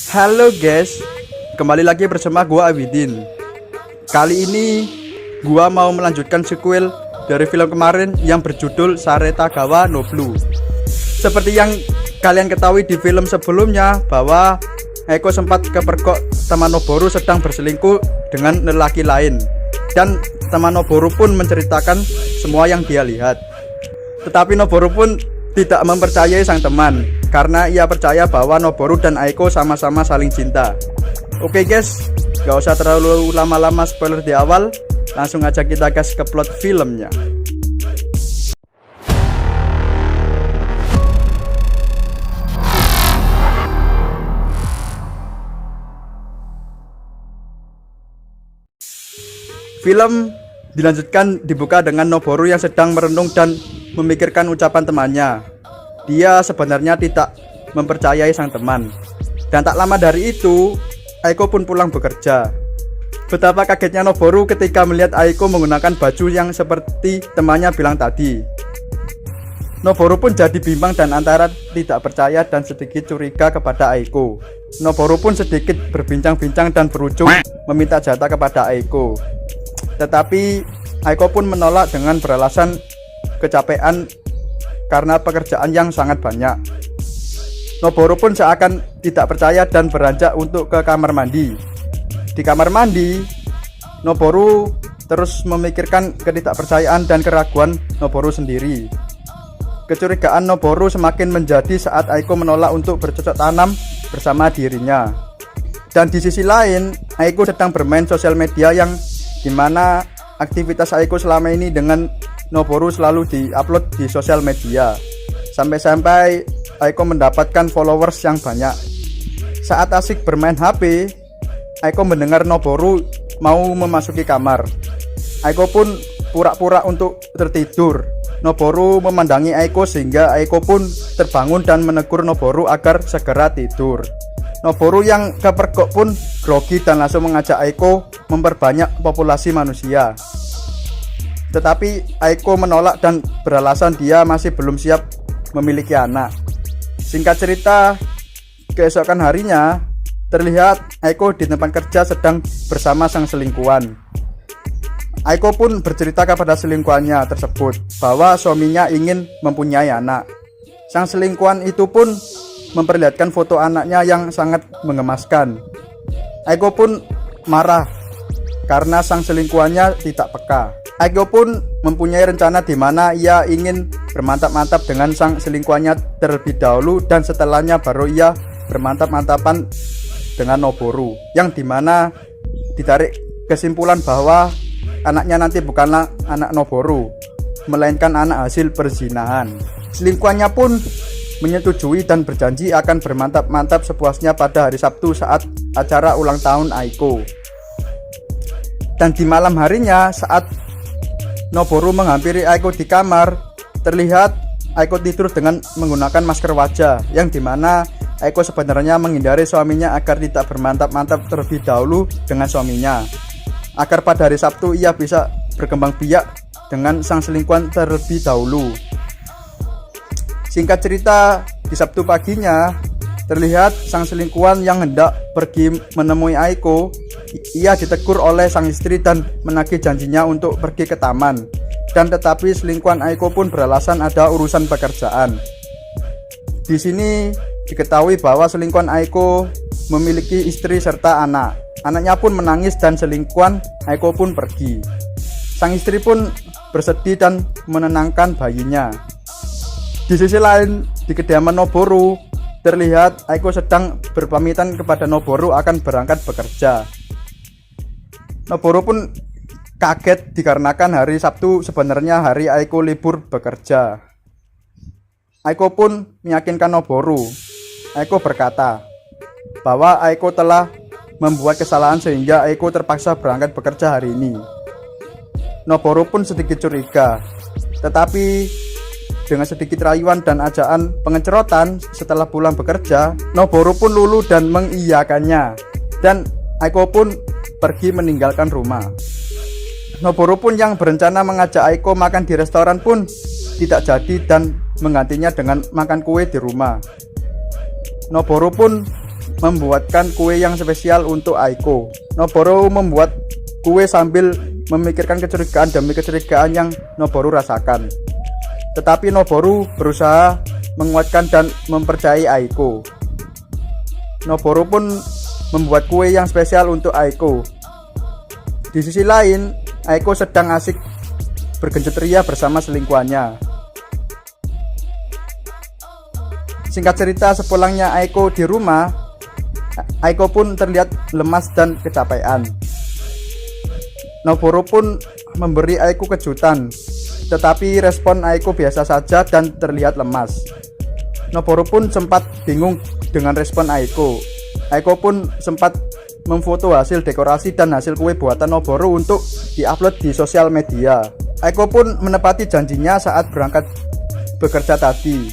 Halo guys, kembali lagi bersama gua Abidin. Kali ini gua mau melanjutkan sequel dari film kemarin yang berjudul Saretagawa no Blue. Seperti yang kalian ketahui di film sebelumnya bahwa Eiko sempat kepergok teman Noboru sedang berselingkuh dengan lelaki lain, dan teman Noboru pun menceritakan semua yang dia lihat. Tetapi Noboru pun tidak mempercayai sang teman karena ia percaya bahwa Noboru dan Aiko sama-sama saling cinta. Oke guys, gak usah terlalu lama-lama spoiler di awal, langsung aja kita gas ke plot filmnya. Film dilanjutkan dibuka dengan Noboru yang sedang merenung dan memikirkan ucapan temannya. Dia sebenarnya tidak mempercayai sang teman. Dan tak lama dari itu, Aiko pun pulang bekerja. Betapa kagetnya Noboru ketika melihat Aiko menggunakan baju yang seperti temannya bilang tadi. Noboru pun jadi bimbang dan antara tidak percaya dan sedikit curiga kepada Aiko. Noboru pun sedikit berbincang-bincang dan berujung meminta jatah kepada Aiko. Tetapi Aiko pun menolak dengan beralasan kecapean karena pekerjaan yang sangat banyak. Noboru pun seakan tidak percaya dan beranjak untuk ke kamar mandi. Di kamar mandi, Noboru terus memikirkan ketidakpercayaan dan keraguan Noboru sendiri. Kecurigaan Noboru semakin menjadi saat Aiko menolak untuk bercocok tanam bersama dirinya. Dan di sisi lain, Aiko sedang bermain sosial media yang dimana aktivitas Aiko selama ini dengan Noboru selalu diupload di sosial media. Sampai-sampai Aiko mendapatkan followers yang banyak. Saat asik bermain HP, Aiko mendengar Noboru mau memasuki kamar. Aiko pun pura-pura untuk tertidur. Noboru memandangi Aiko sehingga Aiko pun terbangun dan menegur Noboru agar segera tidur. Noboru yang kepergok pun grogi dan langsung mengajak Aiko memperbanyak populasi manusia. Tetapi Aiko menolak dan beralasan dia masih belum siap memiliki anak. Singkat cerita, keesokan harinya terlihat Aiko di tempat kerja sedang bersama sang selingkuhan. Aiko pun bercerita kepada selingkuhannya tersebut bahwa suaminya ingin mempunyai anak. Sang selingkuhan itu pun memperlihatkan foto anaknya yang sangat mengemaskan. Aiko pun marah karena sang selingkuhannya tidak peka. Aiko pun mempunyai rencana di mana ia ingin bermantap-mantap dengan sang selingkuhannya terlebih dahulu dan setelahnya baru ia bermantap-mantapan dengan Noboru, yang dimana ditarik kesimpulan bahwa anaknya nanti bukanlah anak Noboru, melainkan anak hasil perzinahan. Selingkuhannya pun menyetujui dan berjanji akan bermantap-mantap sepuasnya pada hari Sabtu saat acara ulang tahun Aiko. Dan di malam harinya saat Noboru menghampiri Aiko di kamar, terlihat Aiko tidur dengan menggunakan masker wajah, yang dimana Aiko sebenarnya menghindari suaminya agar tidak bermantap-mantap terlebih dahulu dengan suaminya, agar pada hari Sabtu ia bisa berkembang biak dengan sang selingkuhan terlebih dahulu. Singkat cerita, di Sabtu paginya terlihat sang selingkuhan yang hendak pergi menemui Aiko. Ia ditegur oleh sang istri dan menagih janjinya untuk pergi ke taman. Dan tetapi selingkuhan Aiko pun beralasan ada urusan pekerjaan. Di sini diketahui bahwa selingkuhan Aiko memiliki istri serta anak. Anaknya pun menangis dan selingkuhan Aiko pun pergi. Sang istri pun bersedih dan menenangkan bayinya. Di sisi lain, di kediaman Noboru terlihat Aiko sedang berpamitan kepada Noboru akan berangkat bekerja. Noboru pun kaget dikarenakan hari Sabtu sebenarnya hari Aiko libur bekerja. Aiko pun meyakinkan Noboru. Aiko berkata bahwa Aiko telah membuat kesalahan sehingga Aiko terpaksa berangkat bekerja hari ini. Noboru pun sedikit curiga, tetapi dengan sedikit rayuan dan ajakan pengecerotan setelah pulang bekerja, Noboru pun luluh dan mengiyakannya. Dan Aiko pun pergi meninggalkan rumah. Noboru pun yang berencana mengajak Aiko makan di restoran pun tidak jadi dan menggantinya dengan makan kue di rumah. Noboru pun membuatkan kue yang spesial untuk Aiko. Noboru membuat kue sambil memikirkan kecurigaan demi kecurigaan yang Noboru rasakan. Tetapi Noboru berusaha menguatkan dan mempercayai Aiko. Noboru pun membuat kue yang spesial untuk Aiko. Di sisi lain, Aiko sedang asik bergenjot ria bersama selingkuhannya. Singkat cerita, sepulangnya Aiko di rumah, Aiko pun terlihat lemas dan kecapean. Noboru pun memberi Aiko kejutan, tetapi respon Aiko biasa saja dan terlihat lemas. Noboru pun sempat bingung dengan respon Aiko. Aiko pun sempat memfoto hasil dekorasi dan hasil kue buatan Noboru untuk diupload di sosial media. Aiko pun menepati janjinya saat berangkat bekerja tadi.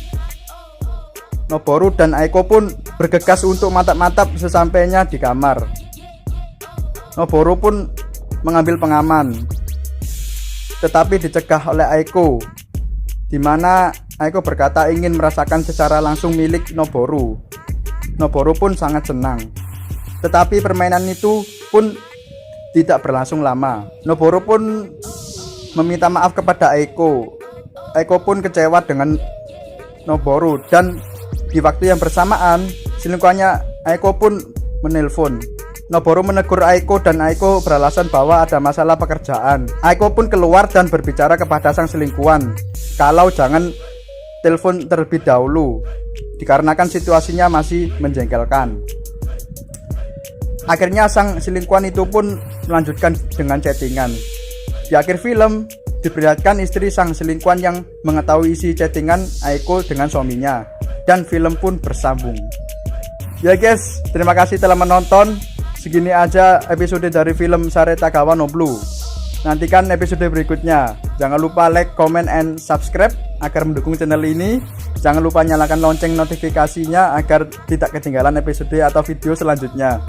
Noboru dan Aiko pun bergegas untuk mantap-mantap sesampainya di kamar. Noboru pun mengambil pengaman, tetapi dicegah oleh Aiko, di mana Aiko berkata ingin merasakan secara langsung milik Noboru. Noboru pun sangat senang. Tetapi permainan itu pun tidak berlangsung lama. Noboru pun meminta maaf kepada Aiko. Aiko pun kecewa dengan Noboru dan di waktu yang bersamaan selingkuhannya Aiko pun menelpon. Noboru menegur Aiko dan Aiko beralasan bahwa ada masalah pekerjaan. Aiko pun keluar dan berbicara kepada sang selingkuhan kalau jangan telepon terlebih dahulu dikarenakan situasinya masih menjengkelkan. Akhirnya sang selingkuhan itu pun melanjutkan dengan chattingan. Di akhir film diperlihatkan istri sang selingkuhan yang mengetahui isi chattingan Aiko dengan suaminya, dan film pun bersambung. Ya guys, terima kasih telah menonton. Segini aja episode dari film Sare Tagawa no Blue. Nantikan episode berikutnya. Jangan lupa like, comment, and subscribe agar mendukung channel ini. Jangan lupa nyalakan lonceng notifikasinya agar tidak ketinggalan episode atau video selanjutnya.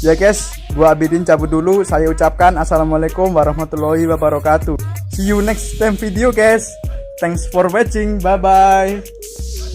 Ya guys, gua Abidin cabut dulu. Saya ucapkan assalamualaikum warahmatullahi wabarakatuh. See you next time video guys. Thanks for watching. Bye bye.